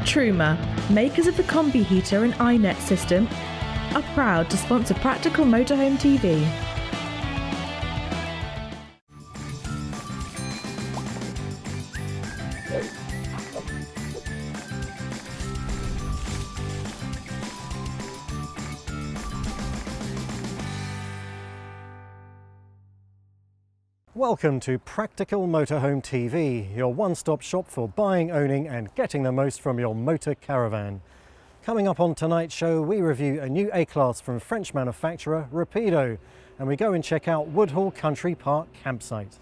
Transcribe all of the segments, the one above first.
Truma, makers of the Combi Heater and iNet system, are proud to sponsor Practical Motorhome TV. Welcome to Practical Motorhome TV, your one-stop shop for buying, owning and getting the most from your motor caravan. Coming up on tonight's show, we review a new A-Class from French manufacturer Rapido, and we go and check out Woodhall Country Park campsite.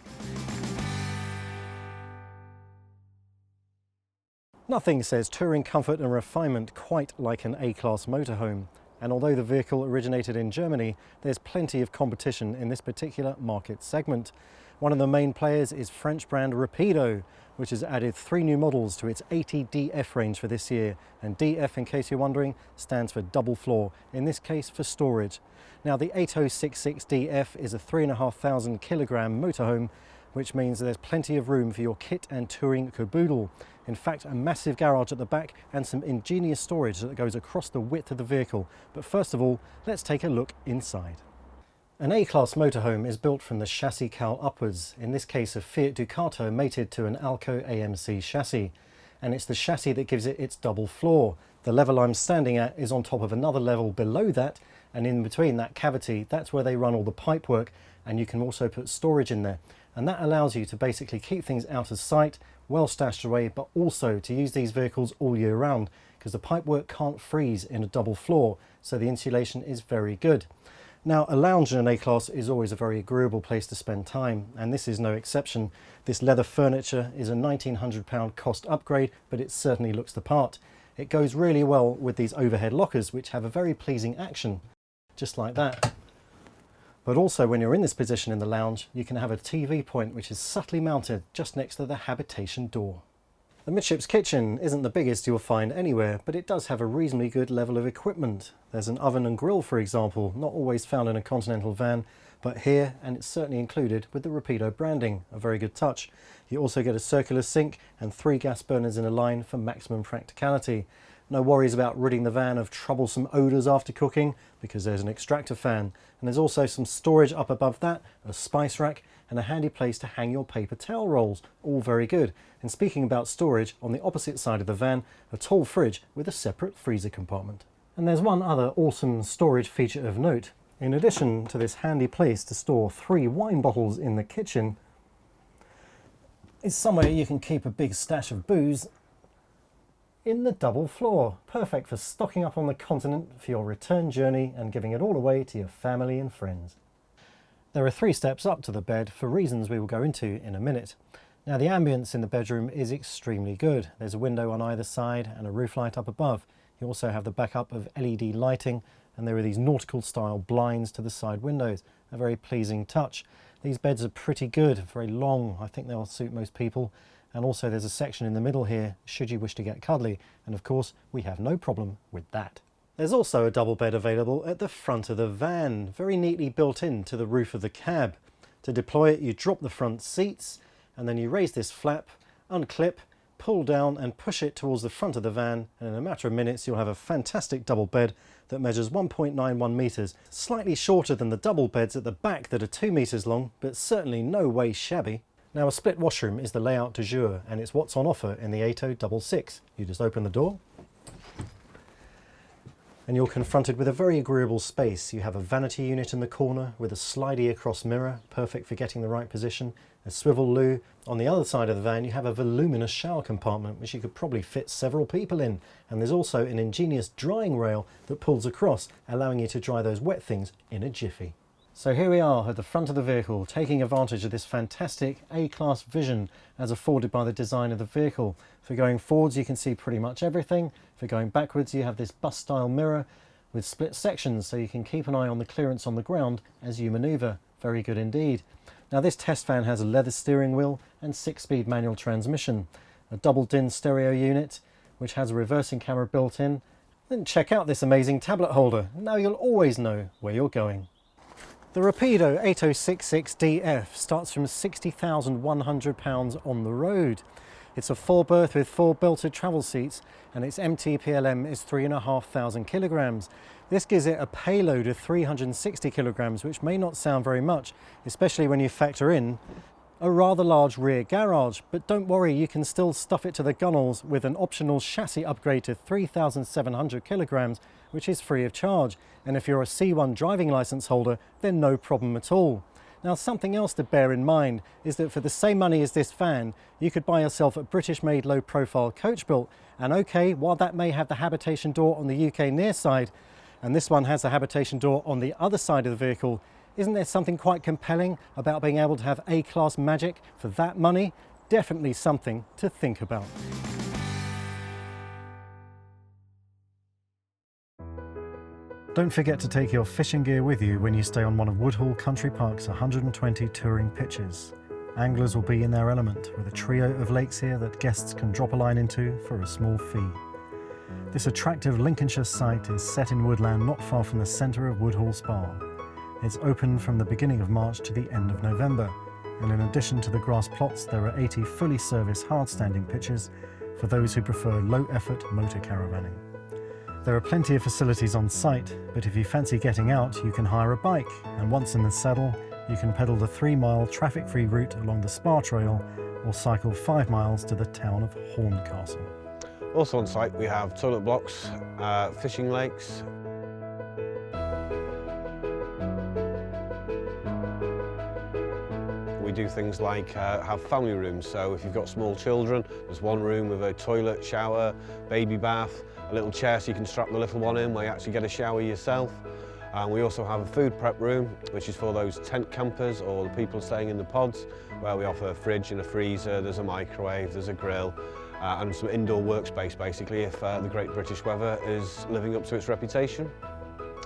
Nothing says touring comfort and refinement quite like an A-Class motorhome. And although the vehicle originated in Germany, there's plenty of competition in this particular market segment. One of the main players is French brand Rapido, which has added 3 new models to its 80 DF range for this year. And DF, in case you're wondering, stands for double floor, in this case for storage. Now the 8066 DF is a 3,500 kilogram motorhome, which means there's plenty of room for your kit and touring caboodle. In fact, a massive garage at the back and some ingenious storage that goes across the width of the vehicle. But first of all, let's take a look inside. An A-Class motorhome is built from the chassis cowl upwards, in this case a Fiat Ducato mated to an Alco AMC chassis. And it's the chassis that gives it its double floor. The level I'm standing at is on top of another level below that, and in between that cavity, that's where they run all the pipe work, and you can also put storage in there. And that allows you to basically keep things out of sight, well stashed away, but also to use these vehicles all year round, because the pipework can't freeze in a double floor, so the insulation is very good. Now, a lounge in an A-Class is always a very agreeable place to spend time, and this is no exception. This leather furniture is a £1,900 cost upgrade, but it certainly looks the part. It goes really well with these overhead lockers, which have a very pleasing action, just like that. But also, when you're in this position in the lounge, you can have a TV point which is subtly mounted just next to the Habitation door. The midships kitchen isn't the biggest you'll find anywhere, but it does have a reasonably good level of equipment. There's an oven and grill, for example, not always found in a Continental van, but here, and it's certainly included with the Rapido branding, a very good touch. You also get a circular sink and 3 gas burners in a line for maximum practicality. No worries about ridding the van of troublesome odours after cooking, because there's an extractor fan. And there's also some storage up above that, a spice rack, and a handy place to hang your paper towel rolls. All very good. And speaking about storage, on the opposite side of the van, a tall fridge with a separate freezer compartment. And there's one other awesome storage feature of note. In addition to this handy place to store 3 wine bottles in the kitchen, is somewhere you can keep a big stash of booze in the double floor. Perfect for stocking up on the continent for your return journey and giving it all away to your family and friends. There are 3 steps up to the bed for reasons we will go into in a minute. Now, the ambience in the bedroom is extremely good. There's a window on either side and a roof light up above. You also have the backup of LED lighting, and there are these nautical style blinds to the side windows. A very pleasing touch. These beds are pretty good, very long. I think they'll suit most people. And also there's a section in the middle here should you wish to get cuddly, and of course we have no problem with that. There's also a double bed available at the front of the van, very neatly built into the roof of the cab. To deploy it, you drop the front seats and then you raise this flap, unclip, pull down and push it towards the front of the van, and in a matter of minutes you'll have a fantastic double bed that measures 1.91 metres, slightly shorter than the double beds at the back that are 2 metres long, but certainly no way shabby. Now, a split washroom is the layout du jour, and it's what's on offer in the 8066. You just open the door and you're confronted with a very agreeable space. You have a vanity unit in the corner with a slidey across mirror, perfect for getting the right position, a swivel loo. On the other side of the van you have a voluminous shower compartment which you could probably fit several people in, and there's also an ingenious drying rail that pulls across, allowing you to dry those wet things in a jiffy. So here we are at the front of the vehicle, taking advantage of this fantastic A-Class vision as afforded by the design of the vehicle. For going forwards you can see pretty much everything. For going backwards you have this bus style mirror with split sections, so you can keep an eye on the clearance on the ground as you manoeuvre. Very good indeed. Now, this test van has a leather steering wheel and 6-speed manual transmission, a double DIN stereo unit which has a reversing camera built in. Then check out this amazing tablet holder. Now you'll always know where you're going. The Rapido 8066 DF starts from £60,100 on the road. It's a 4-berth with 4 belted travel seats, and its MTPLM is 3,500 kilograms. This gives it a payload of 360 kilograms, which may not sound very much, especially when you factor in a rather large rear garage. But don't worry, you can still stuff it to the gunnels with an optional chassis upgrade to 3,700 kilograms, which is free of charge. And if you're a C1 driving license holder, then no problem at all. Now, something else to bear in mind is that for the same money as this van, you could buy yourself a British-made low-profile coach built. And okay, while that may have the Habitation door on the UK near side, and this one has the Habitation door on the other side of the vehicle, isn't there something quite compelling about being able to have A-class magic for that money? Definitely something to think about. Don't forget to take your fishing gear with you when you stay on one of Woodhall Country Park's 120 touring pitches. Anglers will be in their element with a trio of lakes here that guests can drop a line into for a small fee. This attractive Lincolnshire site is set in woodland not far from the centre of Woodhall Spa. It's open from the beginning of March to the end of November, and in addition to the grass plots, there are 80 fully serviced hard-standing pitches for those who prefer low-effort motor caravanning. There are plenty of facilities on site, but if you fancy getting out, you can hire a bike, and once in the saddle, you can pedal the 3-mile traffic-free route along the Spa Trail or cycle 5 miles to the town of Horncastle. Also on site we have toilet blocks, fishing lakes. We do things like have family rooms, so if you've got small children, there's one room with a toilet, shower, baby bath, a little chair so you can strap the little one in where you actually get a shower yourself. We also have a food prep room, which is for those tent campers or the people staying in the pods, where we offer a fridge and a freezer, there's a microwave, there's a grill, and some indoor workspace basically if the Great British weather is living up to its reputation.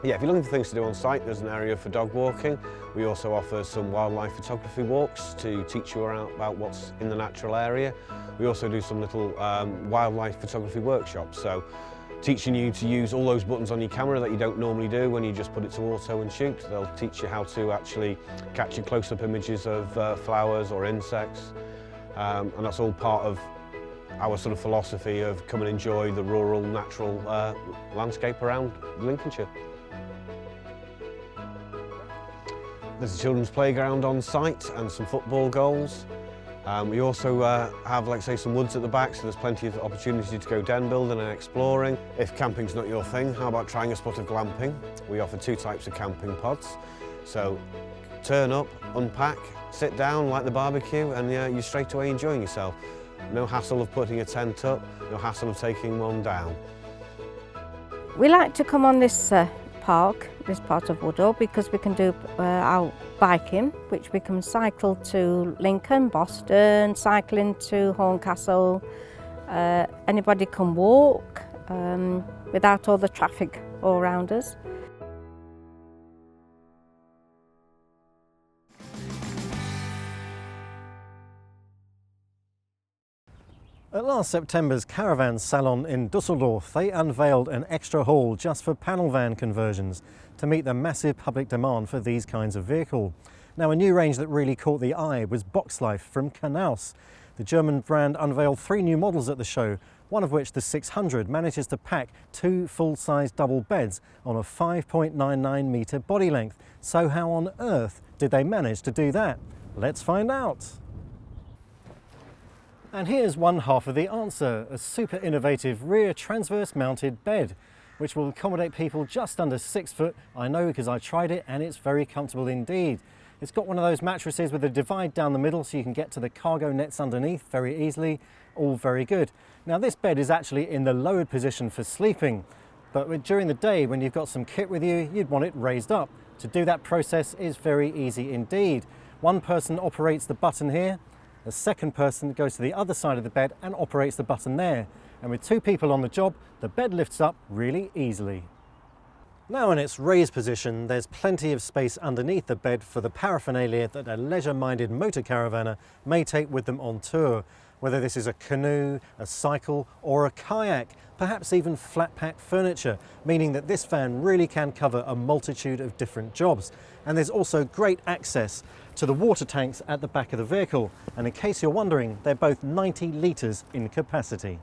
Yeah, if you're looking for things to do on site, there's an area for dog walking. We also offer some wildlife photography walks to teach you about what's in the natural area. We also do some little wildlife photography workshops, so teaching you to use all those buttons on your camera that you don't normally do when you just put it to auto and shoot. They'll teach you how to actually capture close-up images of flowers or insects, and that's all part of our sort of philosophy of come and enjoy the rural, natural landscape around Lincolnshire. There's a children's playground on site and some football goals. We also have, like say, some woods at the back, so there's plenty of opportunity to go den building and exploring. If camping's not your thing, how about trying a spot of glamping? We offer 2 types of camping pods. So turn up, unpack, sit down, light the barbecue, and you're straight away enjoying yourself. No hassle of putting a tent up, no hassle of taking one down. We like to come on this park, this part of Woodhall, because we can do our biking, which we can cycle to Lincoln, Boston, cycling to Horncastle. Anybody can walk without all the traffic all around us. At last September's Caravan Salon in Dusseldorf, they unveiled an extra hall just for panel van conversions to meet the massive public demand for these kinds of vehicle. Now, a new range that really caught the eye was Boxlife from Knaus. The German brand unveiled 3 new models at the show, one of which, the 600, manages to pack 2 full-size double beds on a 5.99 metre body length. So how on earth did they manage to do that? Let's find out. And here's one half of the answer, a super innovative rear transverse mounted bed, which will accommodate people just under 6 foot. I know because I tried it and it's very comfortable indeed. It's got one of those mattresses with a divide down the middle so you can get to the cargo nets underneath very easily, all very good. Now this bed is actually in the lowered position for sleeping, but during the day when you've got some kit with you, you'd want it raised up. To do that process is very easy indeed. One person operates the button here, the second person goes to the other side of the bed and operates the button there. And with 2 people on the job, the bed lifts up really easily. Now in its raised position, there's plenty of space underneath the bed for the paraphernalia that a leisure-minded motor caravaner may take with them on tour. Whether this is a canoe, a cycle or a kayak, perhaps even flat-pack furniture, meaning that this van really can cover a multitude of different jobs. And there's also great access to the water tanks at the back of the vehicle, and in case you're wondering, they're both 90 litres in capacity.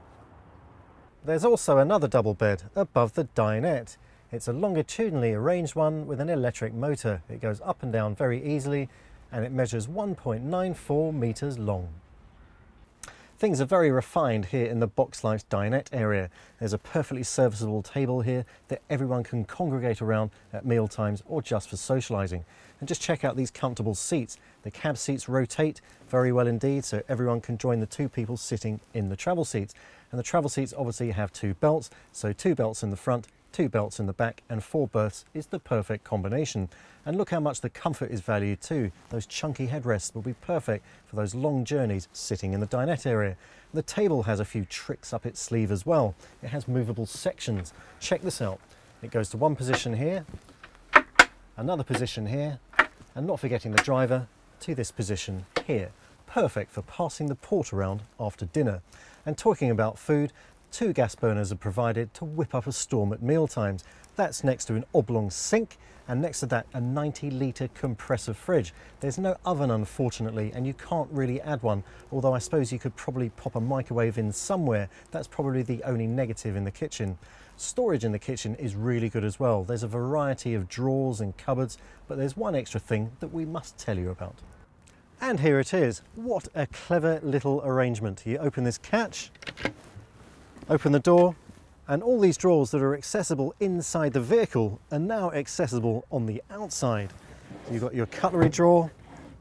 There's also another double bed above the dinette. It's a longitudinally arranged one with an electric motor. It goes up and down very easily, and it measures 1.94 metres long. Things are very refined here in the Boxlife dinette area. There's a perfectly serviceable table here that everyone can congregate around at meal times or just for socialising. And just check out these comfortable seats. The cab seats rotate very well indeed, so everyone can join the two people sitting in the travel seats. And the travel seats obviously have two belts, so two belts in the front, two belts in the back, and 4 berths is the perfect combination. And look how much the comfort is valued too. Those chunky headrests will be perfect for those long journeys sitting in the dinette area. The table has a few tricks up its sleeve as well. It has movable sections. Check this out. It goes to one position here, another position here, and not forgetting the driver, to this position here. Perfect for passing the port around after dinner. And talking about food, 2 gas burners are provided to whip up a storm at meal times. That's next to an oblong sink, and next to that a 90-litre compressor fridge. There's no oven unfortunately, and you can't really add one, although I suppose you could probably pop a microwave in somewhere. That's probably the only negative in the kitchen. Storage in the kitchen is really good as well. There's a variety of drawers and cupboards, but there's one extra thing that we must tell you about. And here it is. What a clever little arrangement. You open this catch, open the door, and all these drawers that are accessible inside the vehicle are now accessible on the outside. So you've got your cutlery drawer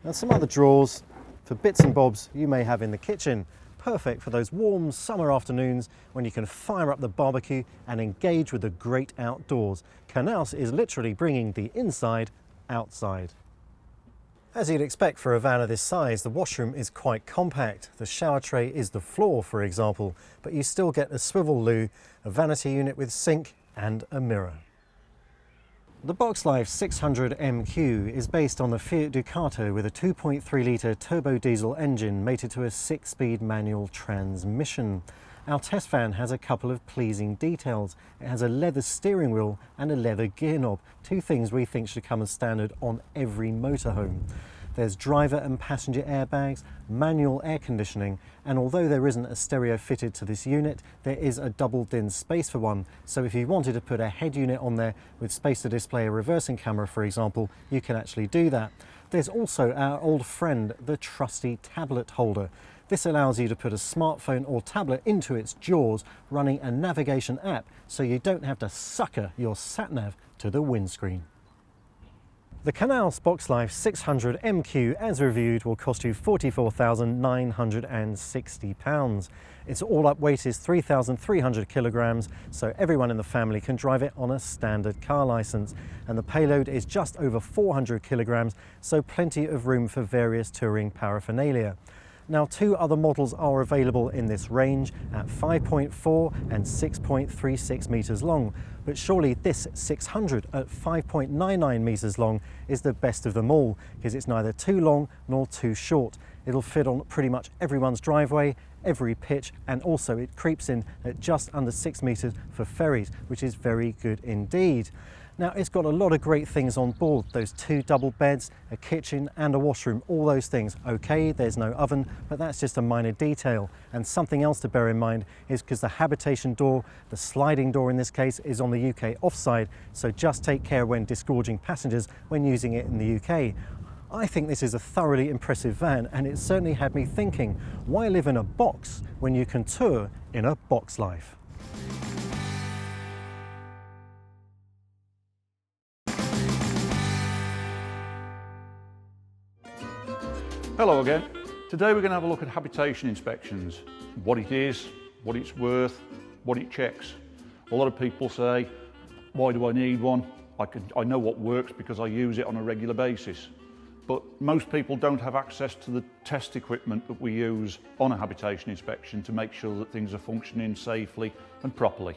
and some other drawers for bits and bobs you may have in the kitchen. Perfect for those warm summer afternoons when you can fire up the barbecue and engage with the great outdoors. Knaus is literally bringing the inside outside. As you'd expect for a van of this size, the washroom is quite compact. The shower tray is the floor, for example, but you still get a swivel loo, a vanity unit with sink and a mirror. The Boxlife 600 MQ is based on the Fiat Ducato with a 2.3 litre turbo diesel engine mated to a 6-speed manual transmission. Our test van has a couple of pleasing details. It has a leather steering wheel and a leather gear knob, 2 things we think should come as standard on every motorhome. There's driver and passenger airbags, manual air conditioning, and although there isn't a stereo fitted to this unit, there is a double DIN space for one. So if you wanted to put a head unit on there with space to display a reversing camera, for example, you can actually do that. There's also our old friend, the trusty tablet holder. This allows you to put a smartphone or tablet into its jaws running a navigation app, so you don't have to sucker your sat-nav to the windscreen. The Knaus Boxlife 600 MQ as reviewed will cost you £44,960. Its all-up weight is 3,300 kilograms, so everyone in the family can drive it on a standard car licence. And the payload is just over 400 kilograms, so plenty of room for various touring paraphernalia. Now 2 other models are available in this range at 5.4 and 6.36 metres long, but surely this 600 at 5.99 metres long is the best of them all, because it's neither too long nor too short. It'll fit on pretty much everyone's driveway, every pitch, and also it creeps in at just under 6 metres for ferries, which is very good indeed. Now it's got a lot of great things on board, those 2 double beds, a kitchen and a washroom, all those things. Okay, there's no oven, but that's just a minor detail. And something else to bear in mind is because the Habitation door, the sliding door in this case, is on the UK offside, so just take care when disgorging passengers when using it in the UK. I think this is a thoroughly impressive van, and it certainly had me thinking, why live in a box when you can tour in a Boxlife? Hello again. Today we're going to have a look at habitation inspections. What it is, what it's worth, what it checks. A lot of people say, why do I need one? I know what works because I use it on a regular basis. But most people don't have access to the test equipment that we use on a habitation inspection to make sure that things are functioning safely and properly.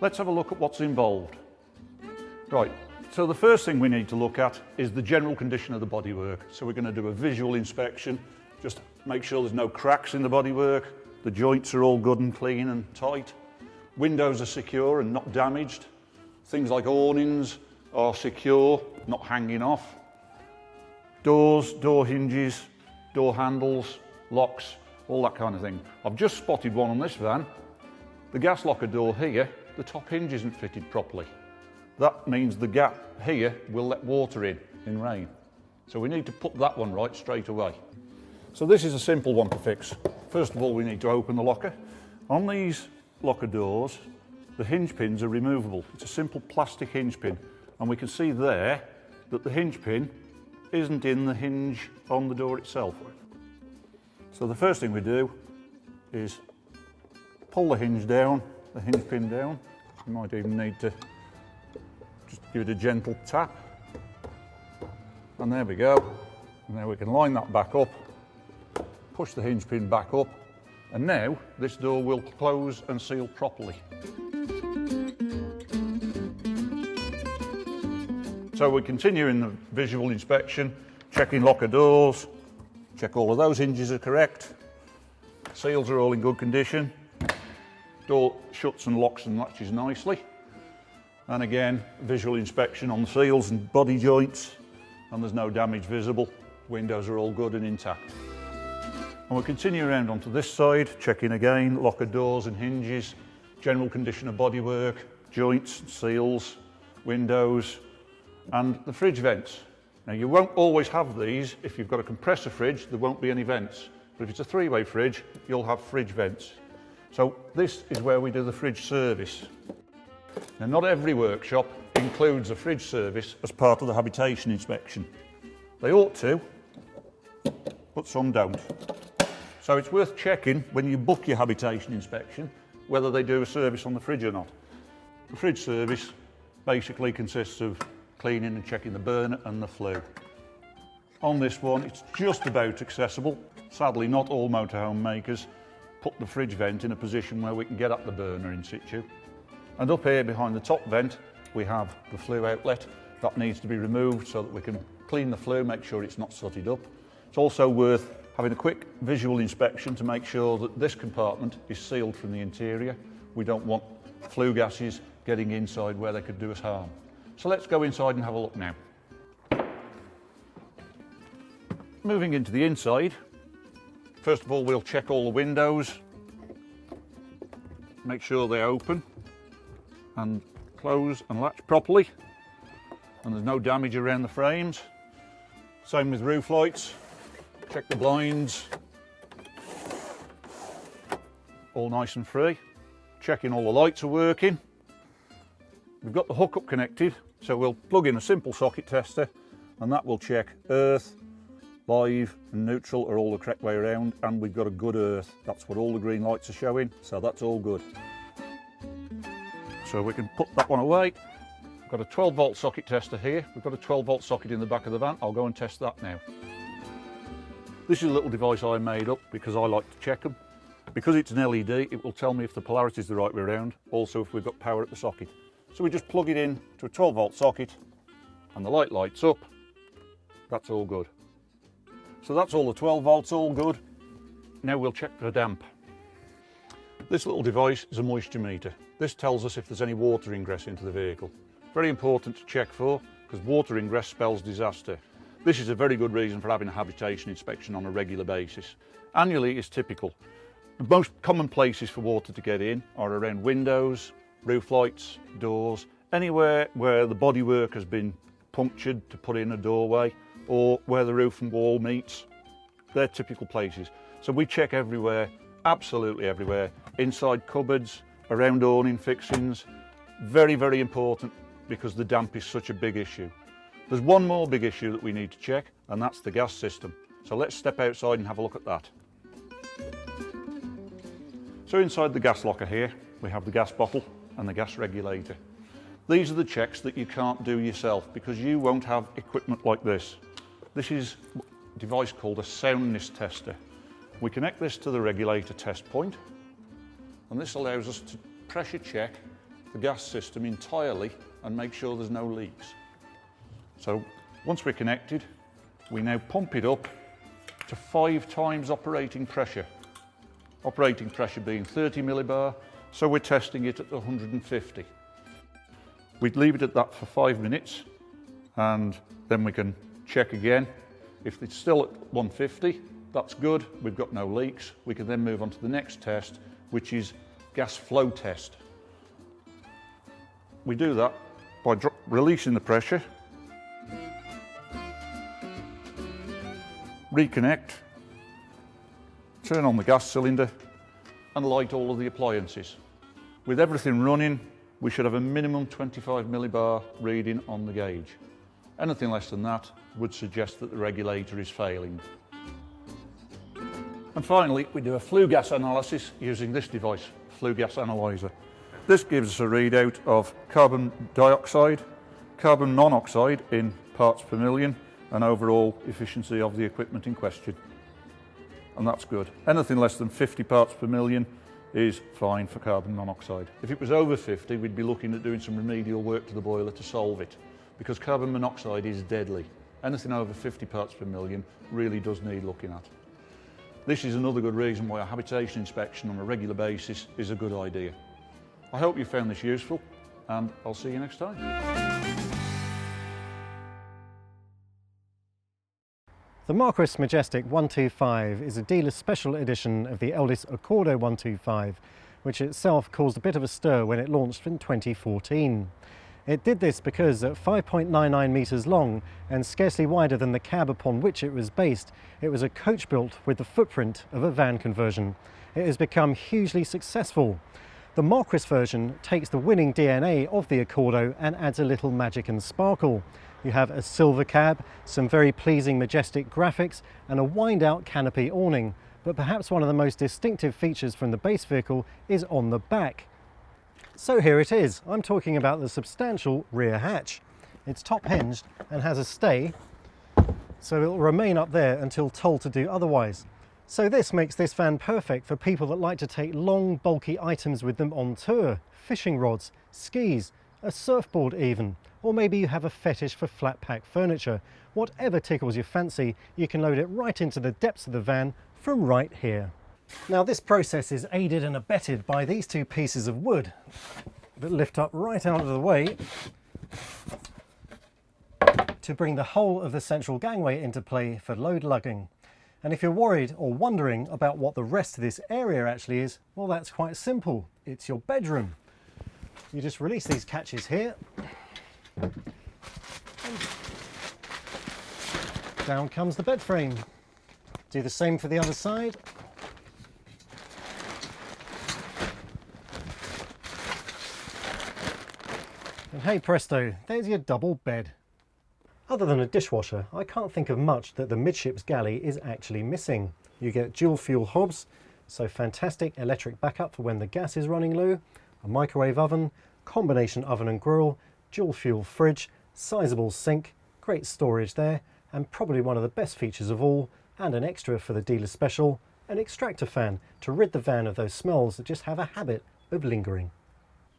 Let's have a look at what's involved. Right. So the first thing we need to look at is the general condition of the bodywork. So we're going to do a visual inspection, just make sure there's no cracks in the bodywork, the joints are all good and clean and tight, windows are secure and not damaged, things like awnings are secure, not hanging off, Doors, door hinges, door handles, locks, all that kind of thing. I've just spotted one on this van. The gas locker door here, the top hinge isn't fitted properly. That means the gap here will let water in rain. So we need to put that one right straight away. So this is a simple one to fix. First of all, we need to open the locker. On these locker doors, the hinge pins are removable. It's a simple plastic hinge pin. And we can see there that the hinge pin isn't in the hinge on the door itself. So the first thing we do is pull the hinge down, the hinge pin down. You might even need to just give it a gentle tap. And there we go. And now we can line that back up, push the hinge pin back up, and now this door will close and seal properly. So we continue in the visual inspection, checking locker doors, check all of those hinges are correct, seals are all in good condition, door shuts and locks and latches nicely, and again visual inspection on the seals and body joints, and there's no damage visible, windows are all good and intact. And we'll continue around onto this side, checking again locker doors and hinges, general condition of bodywork, joints, seals, windows, and the fridge vents. Now you won't always have these. If you've got a compressor fridge, there won't be any vents. But if it's a three-way fridge, you'll have fridge vents. So this is where we do the fridge service. Now not every workshop includes a fridge service as part of the habitation inspection. They ought to, but some don't. So it's worth checking when you book your habitation inspection whether they do a service on the fridge or not. The fridge service basically consists of cleaning and checking the burner and the flue. On this one, it's just about accessible. Sadly, not all motorhome makers put the fridge vent in a position where we can get at the burner in situ. And up here behind the top vent, we have the flue outlet. That needs to be removed so that we can clean the flue, make sure it's not sooted up. It's also worth having a quick visual inspection to make sure that this compartment is sealed from the interior. We don't want flue gases getting inside where they could do us harm. So let's go inside and have a look now. Moving into the inside, first of all we'll check all the windows, make sure they open and close and latch properly, and there's no damage around the frames. Same with roof lights, check the blinds, all nice and free. Checking all the lights are working. We've got the hookup connected, so we'll plug in a simple socket tester and that will check earth, live and neutral are all the correct way around, and we've got a good earth. That's what all the green lights are showing, so that's all good. So we can put that one away. We've got a 12 volt socket tester here. We've got a 12 volt socket in the back of the van. I'll go and test that now. This is a little device I made up because I like to check them. Because it's an LED, it will tell me if the polarity is the right way around, also if we've got power at the socket. So we just plug it in to a 12 volt socket and the light lights up. That's all good. So that's all the 12 volts, all good. Now we'll check for damp. This little device is a moisture meter. This tells us if there's any water ingress into the vehicle. Very important to check for, because water ingress spells disaster. This is a very good reason for having a habitation inspection on a regular basis. Annually is typical. The most common places for water to get in are around windows, roof lights, doors, anywhere where the bodywork has been punctured to put in a doorway, or where the roof and wall meets. They're typical places. So we check everywhere, absolutely everywhere, inside cupboards, around awning fixings. Very, very important because the damp is such a big issue. There's one more big issue that we need to check, and that's the gas system. So let's step outside and have a look at that. So inside the gas locker here, we have the gas bottle and the gas regulator. These are the checks that you can't do yourself because you won't have equipment like this. This is a device called a soundness tester. We connect this to the regulator test point, and this allows us to pressure check the gas system entirely and make sure there's no leaks. So once we're connected, we now pump it up to 5 times operating pressure. Operating pressure being 30 millibar, so we're testing it at 150. We'd leave it at that for 5 minutes, and then we can check again. If it's still at 150, that's good, we've got no leaks. We can then move on to the next test, which is gas flow test. We do that by releasing the pressure, reconnect, turn on the gas cylinder and light all of the appliances. With everything running, we should have a minimum 25 millibar reading on the gauge. Anything less than that would suggest that the regulator is failing. And finally, we do a flue gas analysis using this device, flue gas analyzer. This gives us a readout of carbon dioxide, carbon monoxide in parts per million, and overall efficiency of the equipment in question. And that's good. Anything less than 50 parts per million is fine for carbon monoxide. If it was over 50, we'd be looking at doing some remedial work to the boiler to solve it, because carbon monoxide is deadly. Anything over 50 parts per million really does need looking at. This is another good reason why a habitation inspection on a regular basis is a good idea. I hope you found this useful, and I'll see you next time. The Marquis Majestic 125 is a dealer's special edition of the eldest Accordo 125, which itself caused a bit of a stir when it launched in 2014. It did this because at 5.99 metres long and scarcely wider than the cab upon which it was based, it was a coach built with the footprint of a van conversion. It has become hugely successful. The Marquis version takes the winning DNA of the Accordo and adds a little magic and sparkle. You have a silver cab, some very pleasing Majestic graphics and a wind-out canopy awning. But perhaps one of the most distinctive features from the base vehicle is on the back. So here it is. I'm talking about the substantial rear hatch. It's top hinged and has a stay, so it will remain up there until told to do otherwise. So this makes this van perfect for people that like to take long, bulky items with them on tour. Fishing rods, skis, a surfboard even. Or maybe you have a fetish for flat pack furniture. Whatever tickles your fancy, you can load it right into the depths of the van from right here. Now this process is aided and abetted by these two pieces of wood that lift up right out of the way to bring the whole of the central gangway into play for load lugging. And if you're worried or wondering about what the rest of this area actually is, well, that's quite simple. It's your bedroom. You just release these catches here. Down comes the bed frame. Do the same for the other side. And hey presto, there's your double bed. Other than a dishwasher, I can't think of much that the midships galley is actually missing. You get dual fuel hobs, so fantastic electric backup for when the gas is running low, a microwave oven, combination oven and grill, dual fuel fridge, sizable sink, great storage there, and probably one of the best features of all, and an extra for the dealer special, an extractor fan to rid the van of those smells that just have a habit of lingering.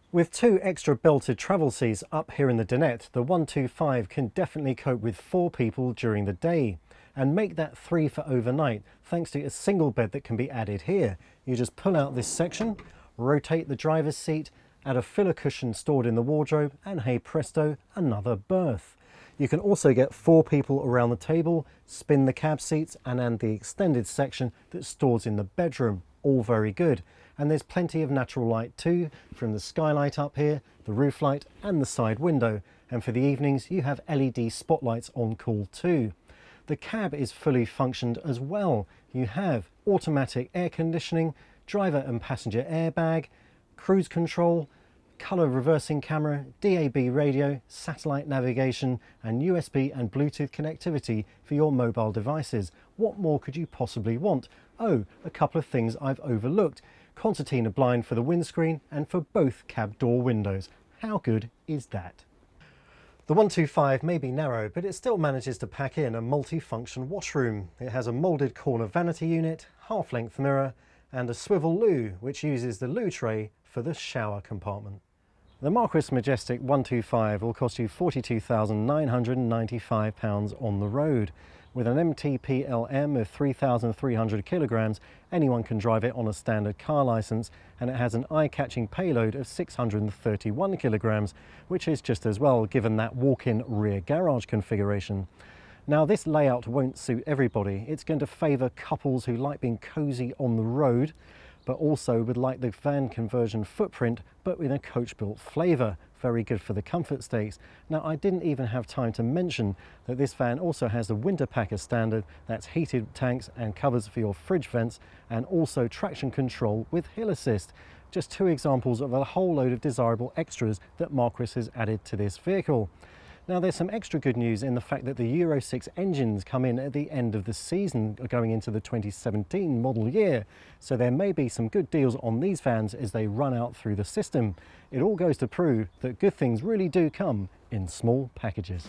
With two extra belted travel seats up here in the dinette, the 125 can definitely cope with 4 people during the day, and make that 3 for overnight thanks to a single bed that can be added here. You just pull out this section, rotate the driver's seat, add a filler cushion stored in the wardrobe, and hey presto, another berth. You can also get 4 people around the table, spin the cab seats, and add the extended section that stores in the bedroom. All very good. And there's plenty of natural light too, from the skylight up here, the roof light, and the side window. And for the evenings, you have LED spotlights on call too. The cab is fully functioned as well. You have automatic air conditioning, driver and passenger airbag, cruise control, colour reversing camera, DAB radio, satellite navigation, and USB and Bluetooth connectivity for your mobile devices. What more could you possibly want? Oh, a couple of things I've overlooked. Concertina blind for the windscreen and for both cab door windows. How good is that? The 125 may be narrow, but it still manages to pack in a multi-function washroom. It has a moulded corner vanity unit, half-length mirror, and a swivel loo, which uses the loo tray for the shower compartment. The Marquis Majestic 125 will cost you £42,995 on the road. With an MTPLM of 3,300 kilograms, anyone can drive it on a standard car licence, and it has an eye-catching payload of 631 kilograms, which is just as well given that walk-in rear garage configuration. Now this layout won't suit everybody. It's going to favour couples who like being cosy on the road, but also would like the van conversion footprint, but with a coach-built flavour. Very good for the comfort stakes. Now I didn't even have time to mention that this van also has the winter pack as standard. That's heated tanks and covers for your fridge vents, and also traction control with hill assist. Just two examples of a whole load of desirable extras that Marquis has added to this vehicle. Now there's some extra good news in the fact that the Euro 6 engines come in at the end of the season going into the 2017 model year. So there may be some good deals on these vans as they run out through the system. It all goes to prove that good things really do come in small packages.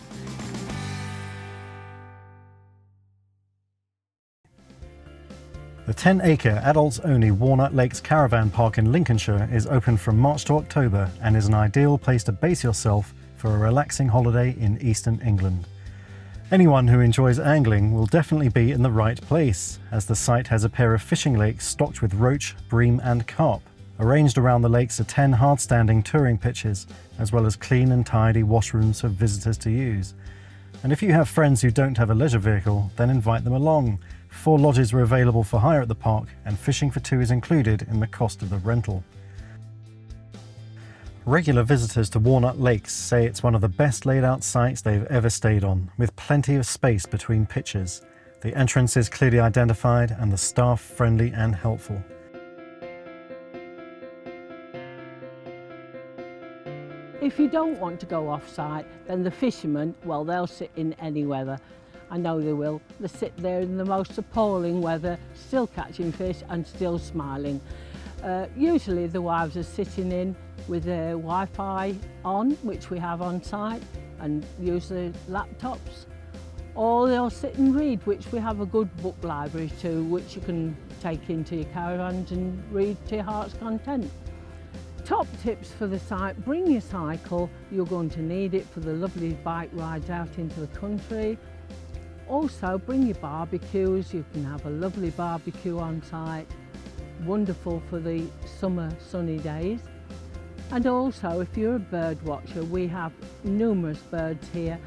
The 10-acre adults-only Warut Lakes caravan park in Lincolnshire is open from March to October and is an ideal place to base yourself for a relaxing holiday in eastern England. Anyone who enjoys angling will definitely be in the right place, as the site has a pair of fishing lakes stocked with roach, bream and carp. Arranged around the lakes are 10 hard-standing touring pitches, as well as clean and tidy washrooms for visitors to use. And if you have friends who don't have a leisure vehicle, then invite them along. 4 lodges are available for hire at the park, and fishing for 2 is included in the cost of the rental. Regular visitors to Warut Lakes say it's one of the best laid out sites they've ever stayed on, with plenty of space between pitches. The entrance is clearly identified and the staff friendly and helpful. If you don't want to go off-site, then the fishermen, well, they'll sit in any weather. I know they will. They sit there in the most appalling weather, still catching fish and still smiling. Usually the wives are sitting in with their Wi-Fi on, which we have on site, and use their laptops. Or they'll sit and read, which we have a good book library too, which you can take into your caravans and read to your heart's content. Top tips for the site: bring your cycle, you're going to need it for the lovely bike rides out into the country. Also bring your barbecues, you can have a lovely barbecue on site, wonderful for the summer sunny days. And also if you're a bird watcher, we have numerous birds here.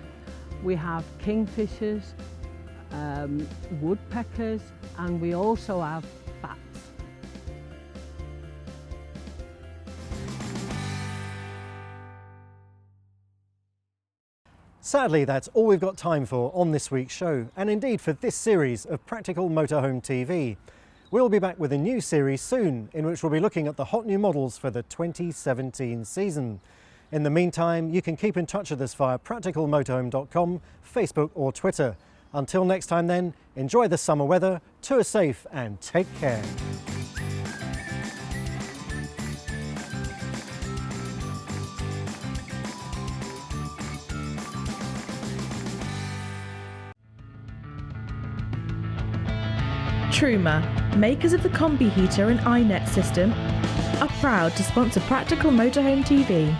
We have kingfishers, woodpeckers, and we also have bats. Sadly, that's all we've got time for on this week's show, and indeed for this series of Practical Motorhome TV. We'll be back with a new series soon, in which we'll be looking at the hot new models for the 2017 season. In the meantime, you can keep in touch with us via practicalmotorhome.com, Facebook or Twitter. Until next time then, enjoy the summer weather, tour safe and take care. Truma, makers of the combi heater and iNet system, are proud to sponsor Practical Motorhome TV.